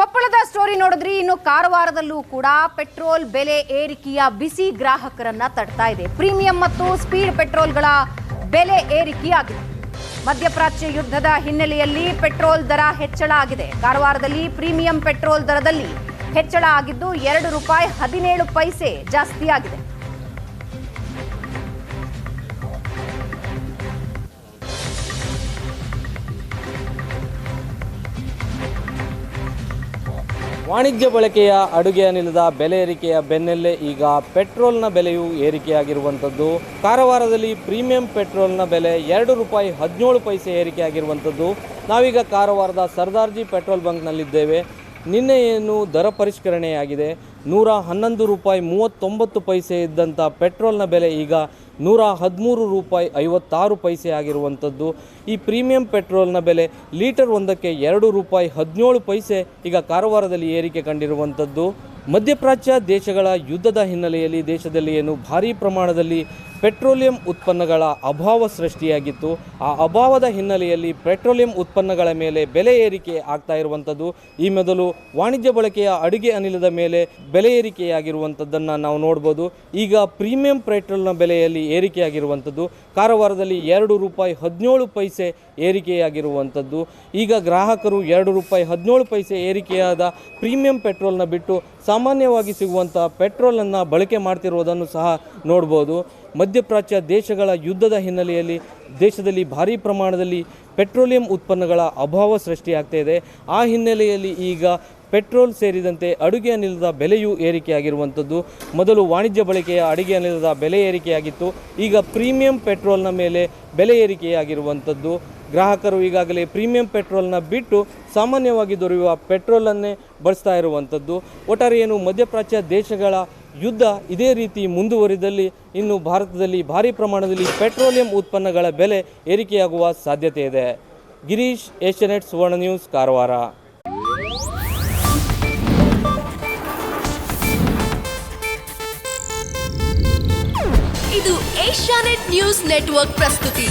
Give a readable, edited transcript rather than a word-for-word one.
ಕೊಪ್ಪಳದ ಸ್ಟೋರಿ ನೋಡಿದ್ರಿ. ಇನ್ನು ಕಾರವಾರದಲ್ಲೂ ಕೂಡ ಪೆಟ್ರೋಲ್ ಬೆಲೆ ಏರಿಕೆಯ ಬಿಸಿ ಗ್ರಾಹಕರನ್ನ ತಡ್ತಾ ಇದೆ. ಪ್ರೀಮಿಯಂ ಮತ್ತು ಸ್ಪೀಡ್ ಪೆಟ್ರೋಲ್ಗಳ ಬೆಲೆ ಏರಿಕೆಯಾಗಿದೆ. ಮಧ್ಯಪ್ರಾಚ್ಯ ಯುದ್ಧದ ಹಿನ್ನೆಲೆಯಲ್ಲಿ ಪೆಟ್ರೋಲ್ ದರ ಹೆಚ್ಚಳ ಆಗಿದೆ. ಕಾರವಾರದಲ್ಲಿ ಪ್ರೀಮಿಯಂ ಪೆಟ್ರೋಲ್ ದರದಲ್ಲಿ ಹೆಚ್ಚಳ ಆಗಿದ್ದು ₹2.17 ಜಾಸ್ತಿಯಾಗಿದೆ. ವಾಣಿಜ್ಯ ಬಳಕೆಯ ಅಡುಗೆ ಅನಿಲದ ಬೆಲೆ ಏರಿಕೆಯ ಬೆನ್ನಲ್ಲೇ ಈಗ ಪೆಟ್ರೋಲ್ನ ಬೆಲೆಯೂ ಏರಿಕೆಯಾಗಿರುವಂಥದ್ದು. ಕಾರವಾರದಲ್ಲಿ ಪ್ರೀಮಿಯಂ ಪೆಟ್ರೋಲ್ನ ಬೆಲೆ ₹2.17 ಏರಿಕೆಯಾಗಿರುವಂಥದ್ದು. ನಾವೀಗ ಕಾರವಾರದ ಸರ್ದಾರ್ಜಿ ಪೆಟ್ರೋಲ್ ಬಂಕ್ನಲ್ಲಿದ್ದೇವೆ. ನಿನ್ನೆ ಏನು ದರ ಪರಿಷ್ಕರಣೆಯಾಗಿದೆ, ₹111.39 ಇದ್ದಂಥ ಪೆಟ್ರೋಲ್ನ ಬೆಲೆ ಈಗ ₹113.56 ಆಗಿರುವಂಥದ್ದು. ಈ ಪ್ರೀಮಿಯಂ ಪೆಟ್ರೋಲ್ನ ಬೆಲೆ ಲೀಟರ್ ಒಂದಕ್ಕೆ ₹2.17 ಈಗ ಕಾರವಾರದಲ್ಲಿ ಏರಿಕೆ ಕಂಡಿರುವಂಥದ್ದು. ಮಧ್ಯಪ್ರಾಚ್ಯ ದೇಶಗಳ ಯುದ್ಧದ ಹಿನ್ನೆಲೆಯಲ್ಲಿ ದೇಶದಲ್ಲಿ ಏನು ಭಾರೀ ಪ್ರಮಾಣದಲ್ಲಿ ಪೆಟ್ರೋಲಿಯಂ ಉತ್ಪನ್ನಗಳ ಅಭಾವ ಸೃಷ್ಟಿಯಾಗಿತ್ತು. ಆ ಅಭಾವದ ಹಿನ್ನೆಲೆಯಲ್ಲಿ ಪೆಟ್ರೋಲಿಯಂ ಉತ್ಪನ್ನಗಳ ಮೇಲೆ ಬೆಲೆ ಏರಿಕೆ ಆಗ್ತಾ ಇರುವಂಥದ್ದು. ಈ ಮೊದಲು ವಾಣಿಜ್ಯ ಬಳಕೆಯ ಅಡುಗೆ ಅನಿಲದ ಮೇಲೆ ಬೆಲೆ ಏರಿಕೆಯಾಗಿರುವಂಥದ್ದನ್ನು ನಾವು ನೋಡ್ಬೋದು. ಈಗ ಪ್ರೀಮಿಯಂ ಪೆಟ್ರೋಲ್ನ ಬೆಲೆಯಲ್ಲಿ ಏರಿಕೆಯಾಗಿರುವಂಥದ್ದು. ಕಾರವಾರದಲ್ಲಿ ₹2.17 ಏರಿಕೆಯಾಗಿರುವಂಥದ್ದು. ಈಗ ಗ್ರಾಹಕರು ₹2.17 ಏರಿಕೆಯಾದ ಪ್ರೀಮಿಯಂ ಪೆಟ್ರೋಲ್ನ ಬಿಟ್ಟು ಸಾಮಾನ್ಯವಾಗಿ ಸಿಗುವಂಥ ಪೆಟ್ರೋಲನ್ನು ಬಳಕೆ ಮಾಡ್ತಿರುವುದನ್ನು ಸಹ ನೋಡ್ಬೋದು. ಮಧ್ಯಪ್ರಾಚ್ಯ ದೇಶಗಳ ಯುದ್ಧದ ಹಿನ್ನೆಲೆಯಲ್ಲಿ ದೇಶದಲ್ಲಿ ಭಾರೀ ಪ್ರಮಾಣದಲ್ಲಿ ಪೆಟ್ರೋಲಿಯಂ ಉತ್ಪನ್ನಗಳ ಅಭಾವ ಸೃಷ್ಟಿಯಾಗ್ತಾ ಇದೆ. ಆ ಹಿನ್ನೆಲೆಯಲ್ಲಿ ಈಗ ಪೆಟ್ರೋಲ್ ಸೇರಿದಂತೆ ಅಡುಗೆ ಅನಿಲದ ಬೆಲೆಯೂ ಏರಿಕೆಯಾಗಿರುವಂಥದ್ದು. ಮೊದಲು ವಾಣಿಜ್ಯ ಬಳಕೆಯ ಅಡುಗೆ ಅನಿಲದ ಬೆಲೆ ಏರಿಕೆಯಾಗಿತ್ತು. ಈಗ ಪ್ರೀಮಿಯಂ ಪೆಟ್ರೋಲ್ನ ಮೇಲೆ ಬೆಲೆ ಏರಿಕೆಯಾಗಿರುವಂಥದ್ದು. ಗ್ರಾಹಕರು ಈಗಾಗಲೇ ಪ್ರೀಮಿಯಂ ಪೆಟ್ರೋಲ್ನ ಬಿಟ್ಟು ಸಾಮಾನ್ಯವಾಗಿ ದೊರೆಯುವ ಪೆಟ್ರೋಲನ್ನೇ ಬಳಸ್ತಾ ಇರುವಂಥದ್ದು. ಒಟ್ಟಾರೆ ಏನು ಮಧ್ಯಪ್ರಾಚ್ಯ ದೇಶಗಳ ಯುದ್ಧ ಇದೇ ರೀತಿ ಮುಂದುವರಿದಲ್ಲಿ ಇನ್ನು ಭಾರತದಲ್ಲಿ ಭಾರೀ ಪ್ರಮಾಣದಲ್ಲಿ ಪೆಟ್ರೋಲಿಯಂ ಉತ್ಪನ್ನಗಳ ಬೆಲೆ ಏರಿಕೆಯಾಗುವ ಸಾಧ್ಯತೆ ಇದೆ. ಗಿರೀಶ್, ಏಷ್ಯಾನೆಟ್ ಸುವರ್ಣ ನ್ಯೂಸ್, ಕಾರವಾರ. ಇದು ಏಷ್ಯಾನೆಟ್ ನ್ಯೂಸ್ ನೆಟ್ವರ್ಕ್ ಪ್ರಸ್ತುತಿ.